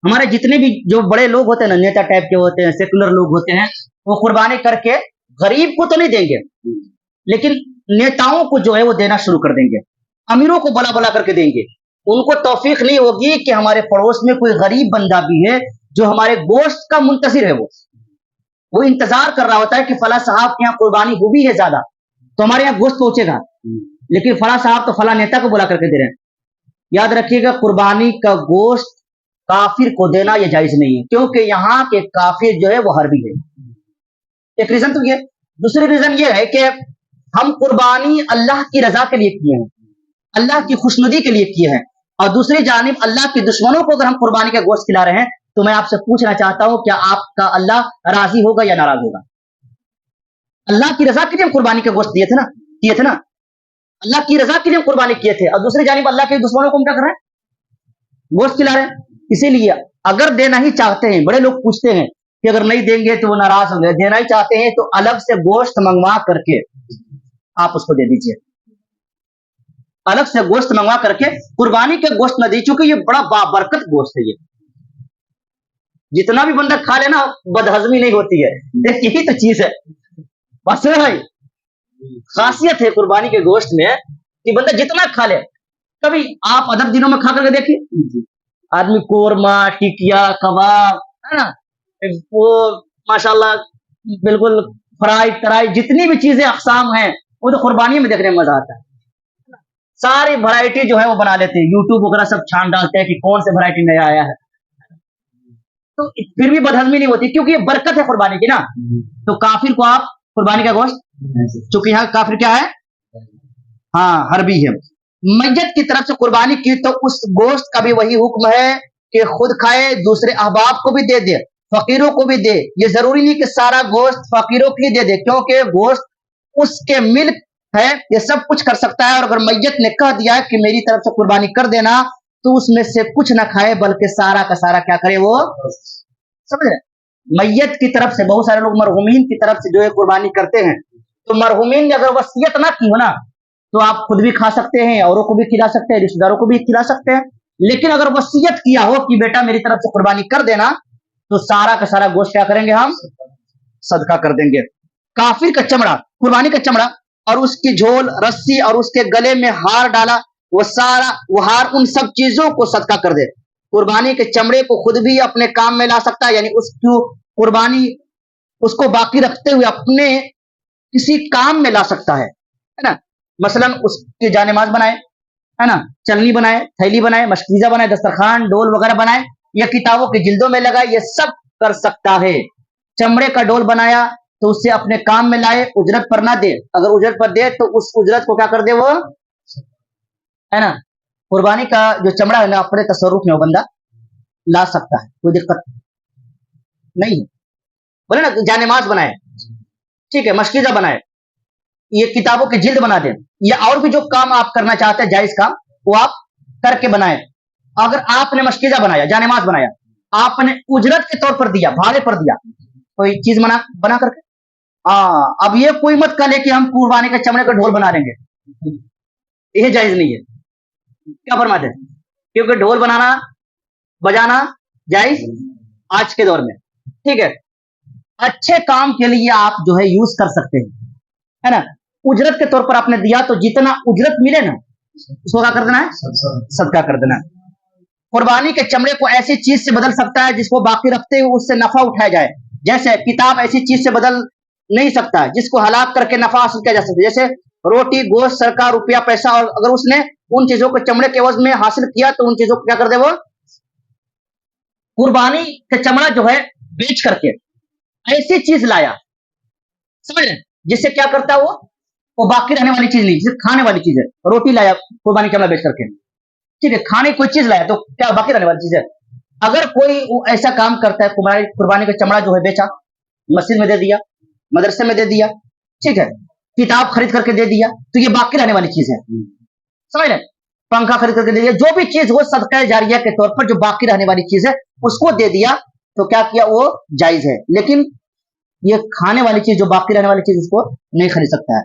हमारे जितने भी जो बड़े लोग होते हैं ना, नेता टाइप के होते हैं, सेकुलर लोग होते हैं, वो कुर्बानी करके गरीब को तो नहीं देंगे, लेकिन नेताओं को जो है वो देना शुरू कर देंगे, अमीरों को बला बला करके देंगे। उनको तौफीक नहीं होगी कि हमारे पड़ोस में कोई गरीब बंदा भी है जो हमारे गोश्त का मुंतजिर है, वो इंतजार कर रहा होता है कि फला साहब के यहाँ कुर्बानी हुई है ज्यादा तो हमारे यहाँ गोश्त पहुंचेगा, लेकिन फला साहब तो फला नेता को बुला करके दे रहे हैं। याद रखिएगा, कुर्बानी का गोश्त काफिर को देना यह जायज नहीं है, क्योंकि यहाँ के काफिर जो है वो हरबी है। एक रीजन तो ये, दूसरी रीजन ये है कि हम कुर्बानी अल्लाह की रजा के लिए किए हैं, अल्लाह की खुशनुदी के लिए किए हैं, और दूसरी जानिब अल्लाह के दुश्मनों को अगर हम कुर्बानी का गोश्त खिला रहे हैं तो मैं आपसे पूछना चाहता हूं, क्या आपका अल्लाह राजी होगा या नाराज होगा? अल्लाह की रजा के लिए हम कुर्बानी का गोश्त किए थे ना, अल्लाह की रजा के लिए हम कुर्बानी किए थे, और दूसरी जानिब अल्लाह के दुश्मनों को हम क्या कर रहे हैं? गोश्त खिला रहे हैं। इसीलिए अगर देना ही चाहते हैं, बड़े लोग पूछते हैं कि अगर नहीं देंगे तो वो नाराज होंगे, देना ही चाहते हैं तो अलग से गोश्त मंगवा करके आप उसको दे दीजिए, अलग से गोश्त मंगवा करके। कुर्बानी के गोश्त न दीजिए, क्योंकि ये बड़ा बाबरकत गोश्त है, ये जितना भी बंदा खा लेना बदहजमी नहीं होती है, यही तो चीज है। बस भाई खासियत है कुर्बानी के गोश्त में कि बंदा जितना खा ले। कभी आप अदब दिनों में खा करके देखिए, आदमी कोरमा, टिकिया, कबाब, है ना, वो माशाल्लाह बिल्कुल फ्राई तराई जितनी भी चीजें अकसाम हैं वो तो कुर्बानी में देखने में मजा आता है। सारी वैरायटी जो है वो बना लेते हैं, यूट्यूब वगैरह सब छान डालते हैं कि कौन से वैरायटी नया आया है, तो फिर भी बदहजमी नहीं होती, क्योंकि ये बरकत है कुर्बानी की ना। तो काफिर को आप कुर्बानी का गोश्त, चूंकि यहाँ काफिर क्या है, हाँ हरबी है, मैयत की तरफ से कुर्बानी की तो उस गोश्त का भी वही हुक्म है कि खुद खाए, दूसरे अहबाब को भी दे दे, फकीरों को भी दे। ये जरूरी नहीं कि सारा गोश्त फकीरों को ही दे दे, क्योंकि गोश्त उसके मिल्क है, ये सब कुछ कर सकता है। और अगर मैयत ने कह दिया है कि मेरी तरफ से कुर्बानी कर देना, तो उसमें से कुछ ना खाए बल्कि सारा का सारा क्या करे, वो समझ रहे। मैयत की तरफ से बहुत सारे लोग मरहुमीन की तरफ से जो है कुर्बानी करते हैं, तो मरहुमीन ने अगर वसीयत ना की हो ना, तो आप खुद भी खा सकते हैं, औरों को भी खिला सकते हैं, रिश्तेदारों को भी खिला सकते हैं। लेकिन अगर वसीयत किया हो कि बेटा मेरी तरफ से कुर्बानी कर देना, तो सारा का सारा गोश्त क्या करेंगे, हम सदका कर देंगे। काफिर का चमड़ा, कुर्बानी का चमड़ा और उसकी झोल, रस्सी और उसके गले में हार डाला, वो सारा वो हार, उन सब चीजों को सदका कर दे। कुर्बानी के चमड़े को खुद भी अपने काम में ला सकता है, यानी उसको कुर्बानी उसको बाकी रखते हुए अपने किसी काम में ला सकता है ना। मसलन उसकी जानेमाज बनाए, है ना, चलनी बनाए, थैली बनाए, मशकीजा बनाए, दस्तरखान, डोल वगैरह बनाए, या किताबों के जिल्दों में लगाए, ये सब कर सकता है। चमड़े का डोल बनाया तो उससे अपने काम में लाए, उजरत पर ना दे, अगर उजरत पर दे तो उस उजरत को क्या कर दे, वो है ना। कुर्बानी का जो चमड़ा है ना, अपने तसर्रुफ में वो बंदा ला सकता है, कोई दिक्कत नहीं है। बोले ना जानेमाज बनाए, ठीक है, मशकीजा बनाए, ये किताबों के जिल्द बना दे, या और भी जो काम आप करना चाहते हैं जायज काम, वो आप करके बनाए। अगर आपने मशकीजा बनाया, जानेमाज बनाया, आपने उजरत के तौर पर दिया, भाड़े पर दिया, कोई चीज बना करके, अब ये कोई मत कहे कि हम कुर्बानी के चमड़े का ढोल बना लेंगे, ये जायज नहीं है। क्या फरमाते हैं, क्योंकि ढोल बनाना बजाना जायज आज के दौर में, ठीक है। अच्छे काम के लिए आप जो है यूज कर सकते हैं, है ना। उजरत के तौर पर आपने दिया तो जितना उजरत मिले ना, उसको क्या कर देना है, सदका कर देना। कुर्बानी के चमड़े को ऐसी चीज से बदल सकता है जिसको बाकी रखते हुए उससे नफा उठाया जाए। जैसे किताब ऐसी चीज से बदल नहीं सकता है जिसको हलाक करके नफा हासिल किया जा सकता है, जैसे रोटी, गोश्त, सरका, रुपया, पैसा, और अगर उसने उन चीजों को चमड़े के एवज में हासिल किया तो उन चीजों को क्या कर दे, वो कुर्बानी का चमड़ा जो है बेच करके ऐसी चीज लाया, समझ रहे, जिससे क्या करता है, वो बाकी रहने वाली चीज नहीं, जिसे खाने वाली चीज है। रोटी लाया कुर्बानी चमड़ा बेच करके, ठीक है, खाने कोई चीज लाया तो क्या बाकी रहने वाली चीज है। अगर कोई ऐसा काम करता है, कुर्बानी का चमड़ा जो है बेचा, मस्जिद में दे दिया, मदरसे में दे दिया, ठीक है, किताब खरीद करके दे दिया, तो ये बाकी रहने वाली चीज है, समझ रहे। पंखा खरीद करके दे दिया, जो भी चीज वो सदका जारिया के तौर पर जो बाकी रहने वाली चीज है उसको दे दिया, तो क्या किया, वो जायज है। लेकिन ये खाने वाली चीज, जो बाकी रहने वाली चीज, उसको नहीं खरीद सकता है।